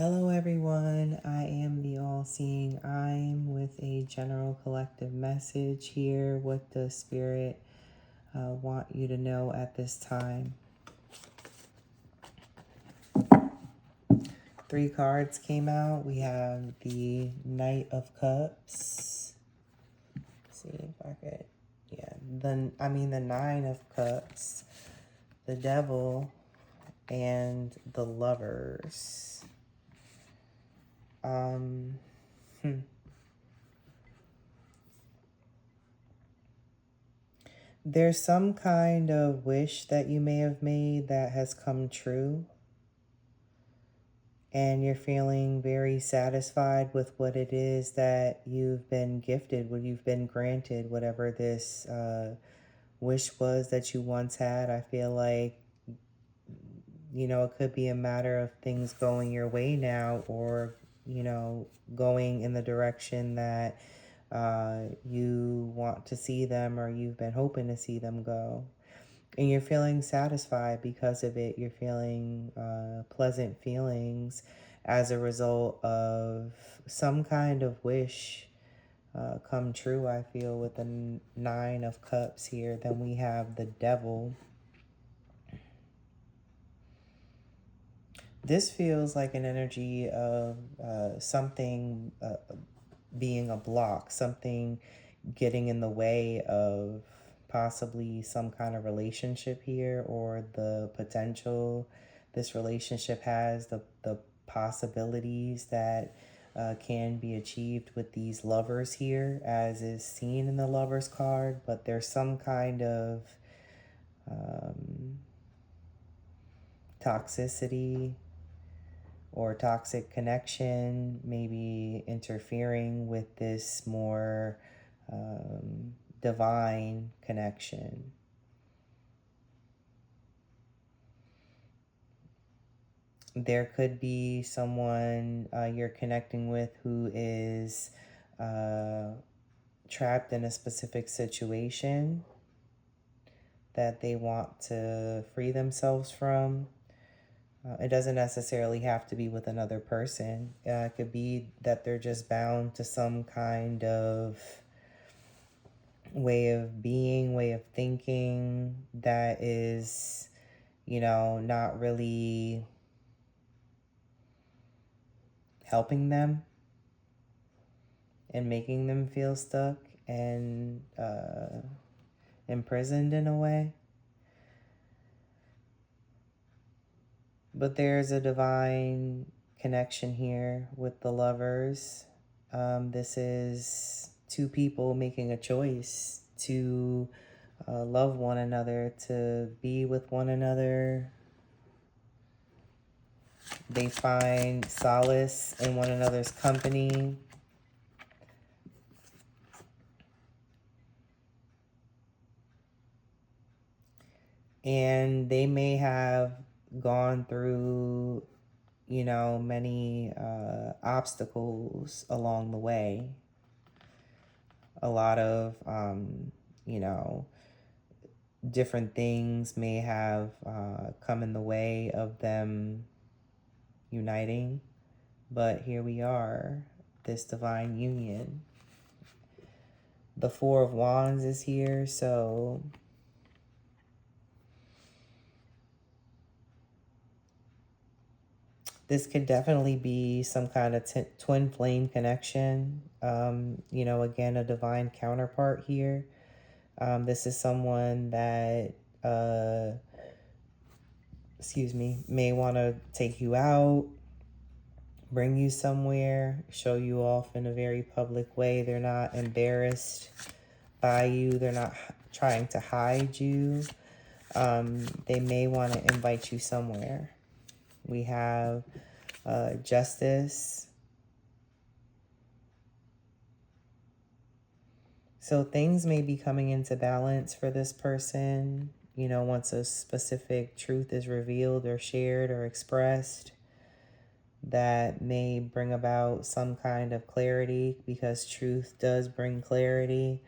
Hello, everyone. I am the All Seeing I'm with a general collective message here. What does Spirit want you to know at this time? 3 cards came out. We have the Knight of Cups. Let's see if I could. Yeah, the Nine of Cups, the Devil, and the Lovers. There's some kind of wish that you may have made that has come true, and you're feeling very satisfied with what it is that you've been gifted, what you've been granted, whatever this wish was that you once had. I feel like, it could be a matter of things going your way now, or, going in the direction that you want to see them, or you've been hoping to see them go. And you're feeling satisfied because of it. You're feeling pleasant feelings as a result of some kind of wish come true, I feel, with the Nine of Cups here. Then we have the Devil. This feels like an energy of something being a block, something getting in the way of possibly some kind of relationship here, or the potential this relationship has, the possibilities that can be achieved with these lovers here, as is seen in the Lovers card. But there's some kind of toxicity or toxic connection, maybe interfering with this more divine connection. There could be someone you're connecting with who is trapped in a specific situation that they want to free themselves from. It doesn't necessarily have to be with another person. It could be that they're just bound to some kind of way of being, way of thinking that is, not really helping them and making them feel stuck and imprisoned in a way. But there's a divine connection here with the lovers. This is two people making a choice to love one another, to be with one another. They find solace in one another's company. And they may have gone through, many obstacles along the way. A lot of, different things may have come in the way of them uniting. But here we are, this divine union. The Four of Wands is here, so this could definitely be some kind of twin flame connection. Again, a divine counterpart here. This is someone that, may want to take you out, bring you somewhere, show you off in a very public way. They're not embarrassed by you. They're not trying to hide you. They may want to invite you somewhere. We have Justice. So things may be coming into balance for this person, once a specific truth is revealed or shared or expressed. That may bring about some kind of clarity, because truth does bring clarity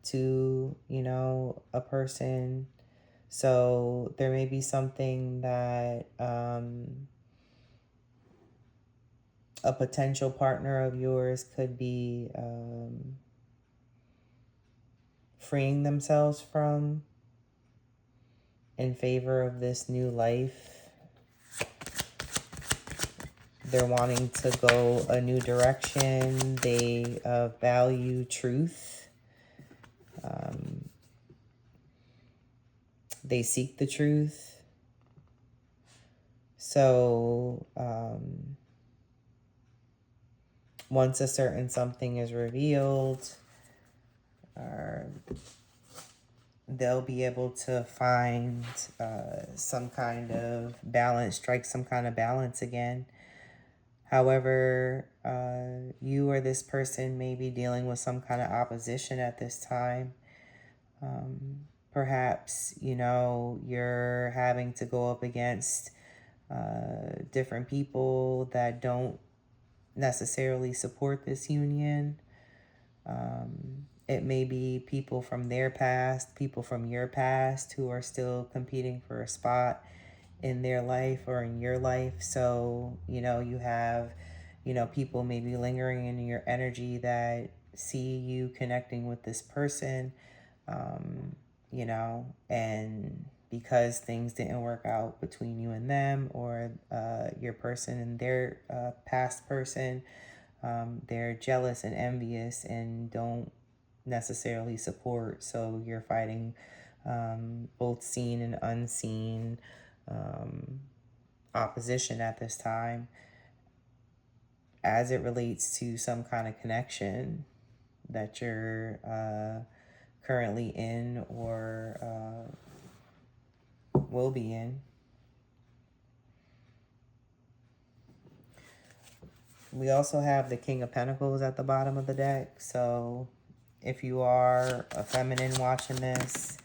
to, a person. So there may be something that a potential partner of yours could be freeing themselves from in favor of this new life. They're wanting to go a new direction. They value truth. They seek the truth. So once a certain something is revealed, they'll be able to find some kind of balance, strike some kind of balance again. However, you or this person may be dealing with some kind of opposition at this time. Perhaps, you're having to go up against different people that don't necessarily support this union. It may be people from their past, people from your past who are still competing for a spot in their life or in your life. So, you have, people maybe lingering in your energy that see you connecting with this person, and because things didn't work out between you and them or your person and their past person, they're jealous and envious and don't necessarily support. So you're fighting both seen and unseen opposition at this time as it relates to some kind of connection that you're currently in or will be in. We also have the King of Pentacles at the bottom of the deck. So if you are a feminine watching this,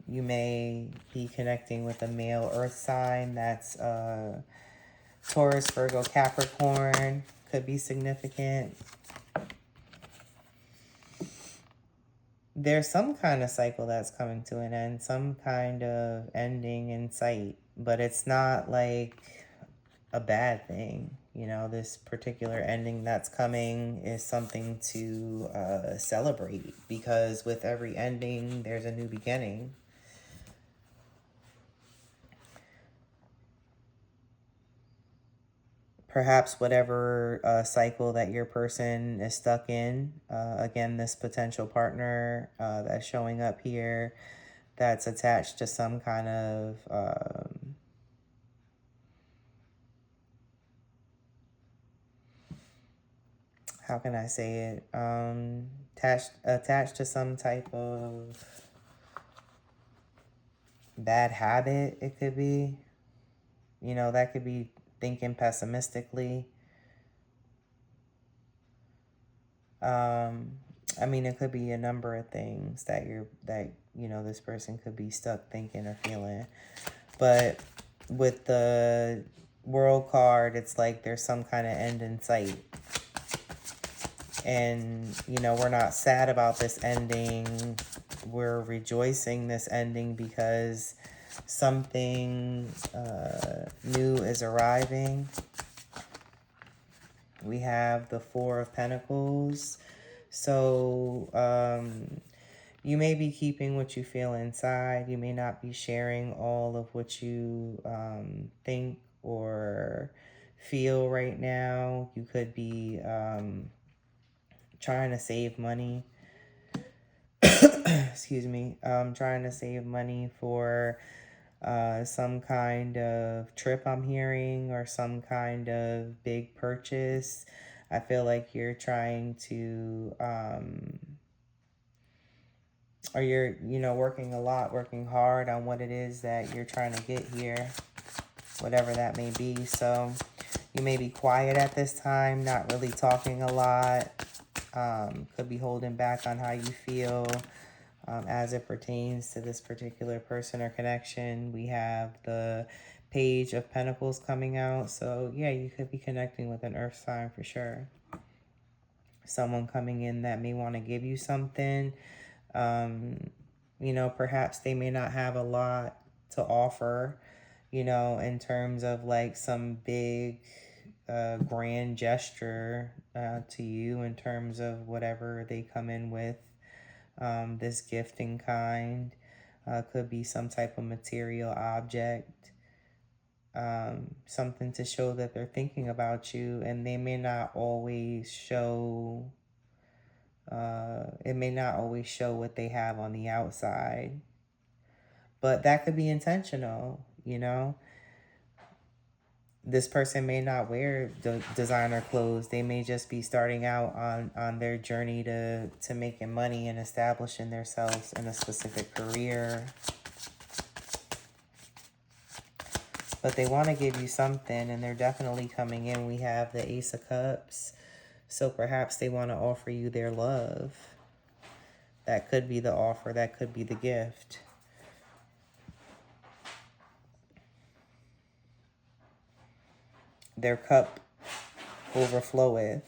you may be connecting with a male earth sign. That's Taurus, Virgo, Capricorn. Could be significant. There's some kind of cycle that's coming to an end, some kind of ending in sight, but it's not like a bad thing. This particular ending that's coming is something to celebrate, because with every ending, there's a new beginning. Perhaps whatever cycle that your person is stuck in, again, this potential partner that's showing up here, that's attached to some kind of how can I say it? Attached to some type of bad habit, it could be. That could be thinking pessimistically. It could be a number of things that this person could be stuck thinking or feeling. But with the World card, it's like there's some kind of end in sight. And, we're not sad about this ending. We're rejoicing this ending because something new is arriving. We have the Four of Pentacles. So you may be keeping what you feel inside. You may not be sharing all of what you think or feel right now. You could be trying to save money. Excuse me. Trying to save money for some kind of trip I'm hearing, or some kind of big purchase. I feel like you're trying to, or you're, working a lot, working hard on what it is that you're trying to get here, whatever that may be. So you may be quiet at this time, not really talking a lot. Could be holding back on how you feel as it pertains to this particular person or connection. We have the Page of Pentacles coming out. So yeah, you could be connecting with an earth sign for sure. Someone coming in that may want to give you something. Perhaps they may not have a lot to offer, in terms of like some big grand gesture to you in terms of whatever they come in with. This gifting kind could be some type of material object, something to show that they're thinking about you, and they may not always show, it may not always show what they have on the outside, but that could be intentional, you know? This person may not wear designer clothes. They may just be starting out on their journey to making money and establishing themselves in a specific career. But they want to give you something, and they're definitely coming in. We have the Ace of Cups. So perhaps they want to offer you their love. That could be the offer. That could be the gift. Their cup overfloweth.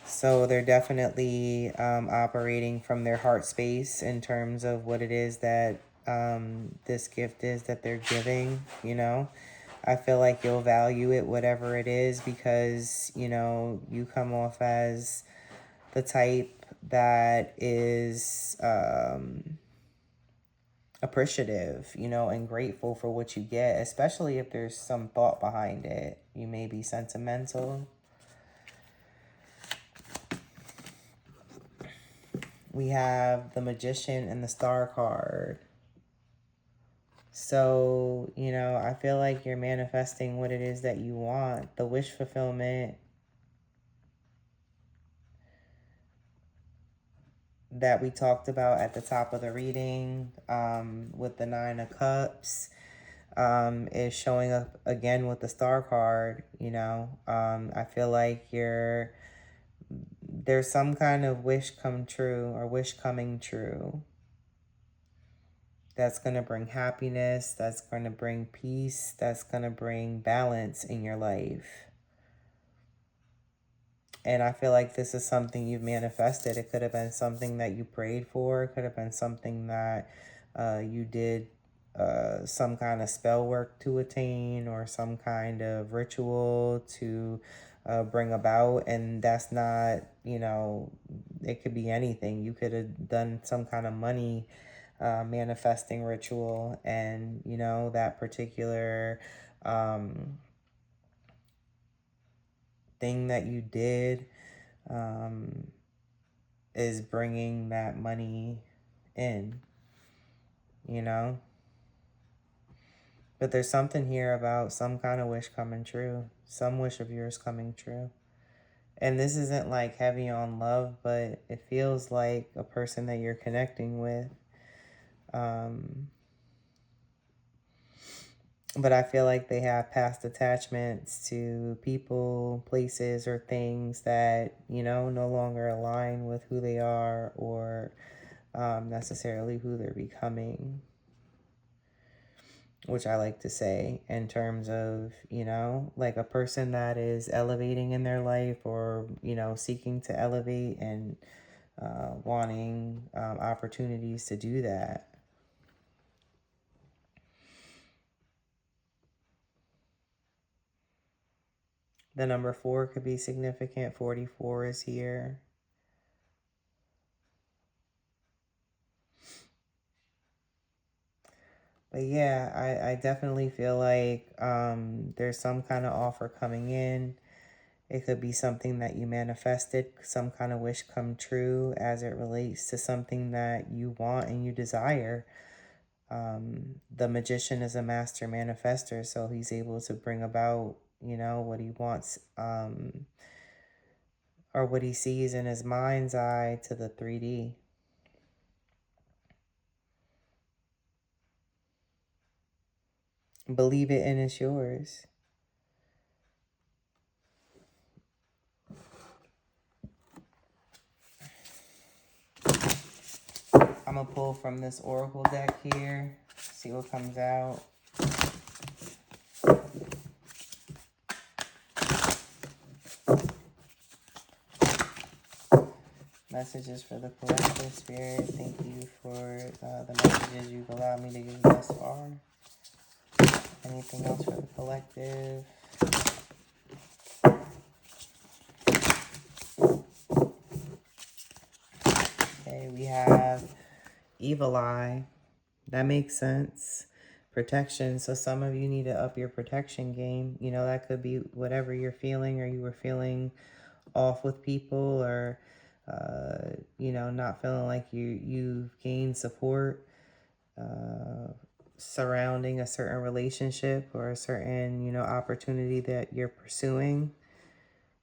So they're definitely operating from their heart space in terms of what it is that this gift is that they're giving, you know. I feel like you'll value it, whatever it is, because, you know, you come off as the type that is appreciative, you know, and grateful for what you get, especially if there's some thought behind it. You may be sentimental. We have the Magician and the Star card. So, you know, I feel like you're manifesting what it is that you want. The wish fulfillment that we talked about at the top of the reading with the Nine of Cups is showing up again with the Star card, you know. I feel like there's some kind of wish come true or wish coming true that's going to bring happiness, that's going to bring peace, that's going to bring balance in your life. And I feel like this is something you've manifested. It could have been something that you prayed for. It could have been something that you did some kind of spell work to attain, or some kind of ritual to bring about. And that's not, you know, it could be anything. You could have done some kind of money manifesting ritual, and, you know, that particular thing that you did is bringing that money in, you know. But there's something here about some kind of wish coming true, some wish of yours coming true. And this isn't like heavy on love, but it feels like a person that you're connecting with. But I feel like they have past attachments to people, places, or things that, you know, no longer align with who they are, or necessarily who they're becoming. Which I like to say in terms of, you know, like a person that is elevating in their life, or, you know, seeking to elevate and wanting opportunities to do that. The number 4 could be significant. 44 is here. But yeah, I definitely feel like there's some kind of offer coming in. It could be something that you manifested, some kind of wish come true as it relates to something that you want and you desire. The Magician is a master manifester, so he's able to bring about, you know, what he wants, or what he sees in his mind's eye to the 3D. Believe it and it's yours. I'm going to pull from this Oracle deck here, see what comes out. Messages for the collective, Spirit. Thank you for the messages you've allowed me to give thus far. Anything else for the collective? Okay, we have Evil Eye. That makes sense. Protection. So some of you need to up your protection game. You know, that could be whatever you're feeling, or you were feeling off with people, or you know, not feeling like you've gained support surrounding a certain relationship or a certain, you know, opportunity that you're pursuing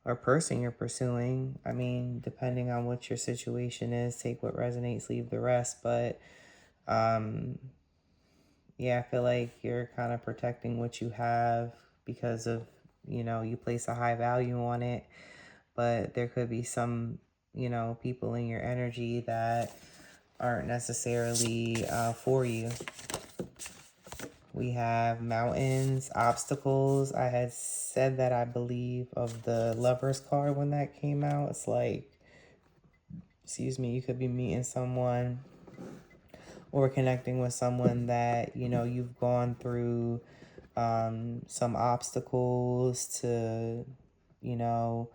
or person you're pursuing. I mean, depending on what your situation is, take what resonates, leave the rest. But um yeah, I feel like you're kind of protecting what you have because of, you know, you place a high value on it. But there could be some, you know, people in your energy that aren't necessarily for you. We have mountains, obstacles. I had said that, I believe, of the Lover's card when that came out. It's like, excuse me, you could be meeting someone or connecting with someone that, you know, you've gone through some obstacles to, you know,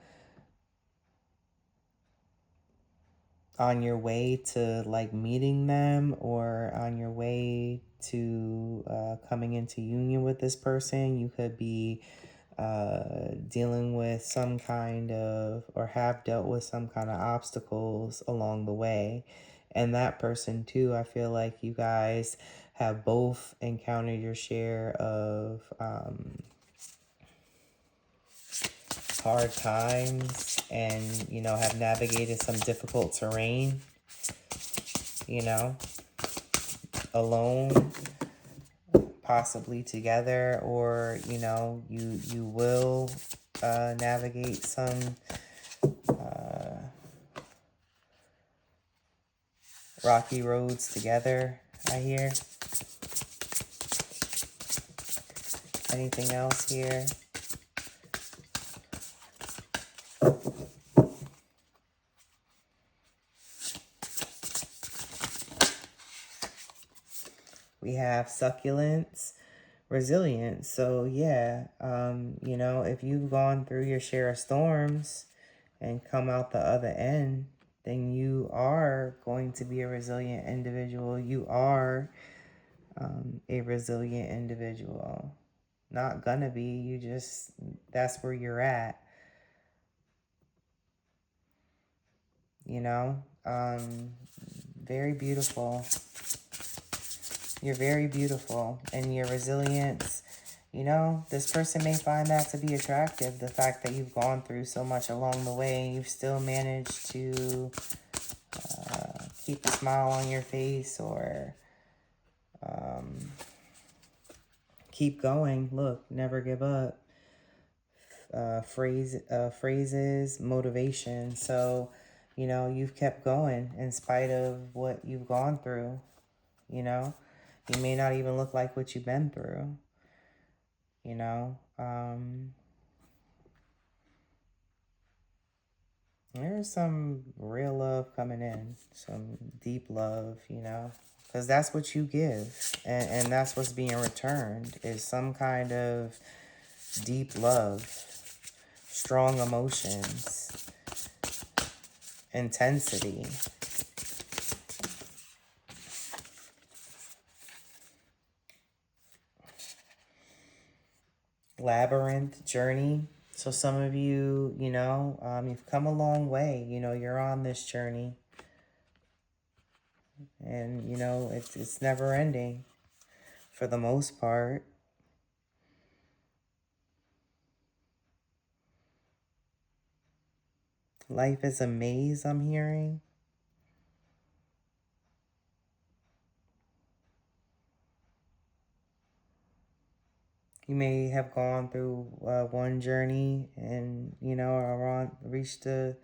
on your way to like meeting them, or on your way to coming into union with this person. You could be dealing with some kind of, or have dealt with some kind of obstacles along the way. And that person too, I feel like you guys have both encountered your share of hard times, and, you know, have navigated some difficult terrain, you know, alone, possibly together, or, you know, you will navigate some rocky roads together, I hear. Anything else here? We have succulents, resilience. So yeah, you know, if you've gone through your share of storms and come out the other end, then you are going to be a resilient individual. You are a resilient individual. Not gonna be, you just, that's where you're at, you know. Very beautiful. You're very beautiful, and your resilience, you know, this person may find that to be attractive, the fact that you've gone through so much along the way and you've still managed to keep a smile on your face, or keep going. Look, never give up. Phrases, motivation. So, you know, you've kept going in spite of what you've gone through, you know. You may not even look like what you've been through, you know. There's some real love coming in, some deep love, you know, because that's what you give, and that's what's being returned, is some kind of deep love, strong emotions, intensity. Labyrinth journey. So some of you, you know, you've come a long way. You know, you're on this journey, and you know it's never ending for the most part. Life is a maze, I'm hearing. You may have gone through one journey, and, you know, reached a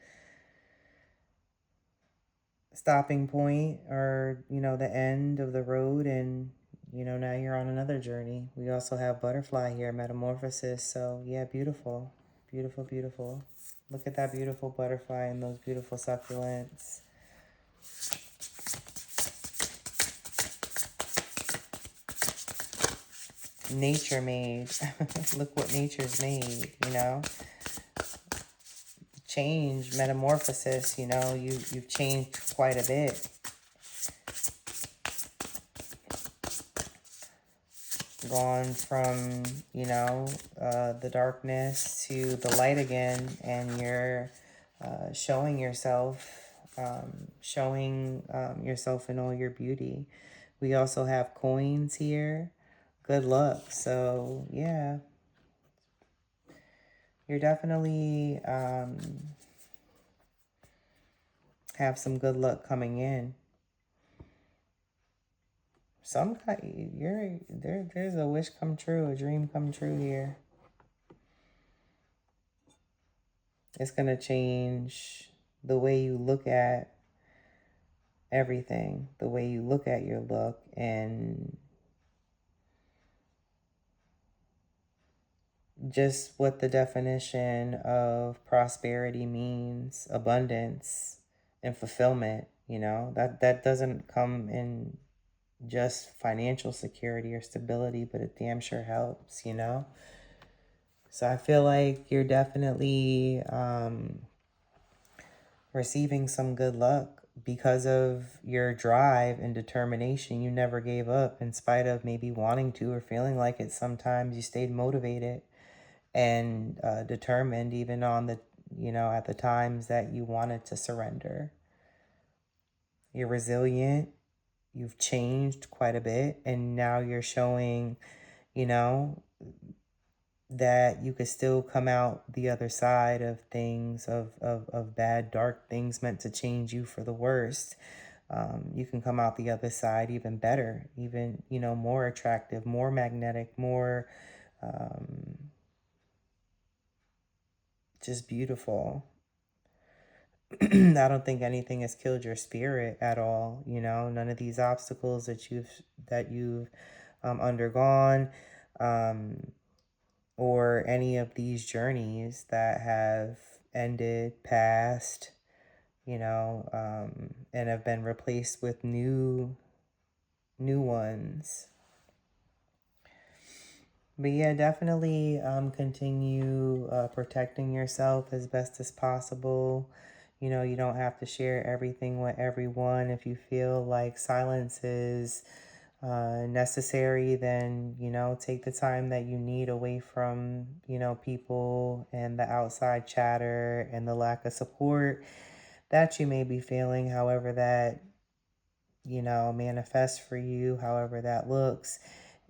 stopping point, or, you know, the end of the road, and, you know, now you're on another journey. We also have butterfly here, metamorphosis. So yeah, beautiful, beautiful, beautiful. Look at that beautiful butterfly and those beautiful succulents. nature made. Look what nature's made, you know? Change, metamorphosis, you know, you've changed quite a bit. Gone from, you know, the darkness to the light again, and you're showing yourself, showing yourself in all your beauty. We also have coins here. Good luck. So, yeah, you're definitely have some good luck coming in. Some kind, there's a wish come true, a dream come true here. It's gonna change the way you look at everything, the way you look at your look, and just what the definition of prosperity means, abundance and fulfillment. You know, that doesn't come in just financial security or stability, but it damn sure helps, you know? So I feel like you're definitely receiving some good luck because of your drive and determination. You never gave up in spite of maybe wanting to or feeling like it sometimes. You stayed motivated and determined even on the, you know, at the times that you wanted to surrender. You're resilient. You've changed quite a bit, and now you're showing, you know, that you could still come out the other side of things, of bad, dark things meant to change you for the worst. You can come out the other side even better, even, you know, more attractive, more magnetic, more just beautiful. I don't think anything has killed your spirit at all. You know, none of these obstacles that you've undergone, um, or any of these journeys that have ended, passed, you know, and have been replaced with new ones. But yeah, definitely continue protecting yourself as best as possible. You know, you don't have to share everything with everyone. If you feel like silence is necessary, then, you know, take the time that you need away from, you know, people and the outside chatter and the lack of support that you may be feeling, however that, you know, manifests for you, however that looks.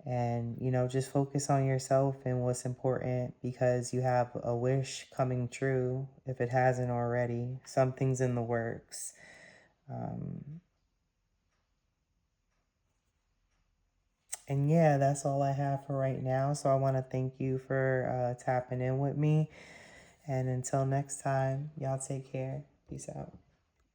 And, you know, just focus on yourself and what's important, because you have a wish coming true if it hasn't already. Something's in the works. And yeah, that's all I have for right now. So I want to thank you for tapping in with me. And until next time, y'all take care. Peace out.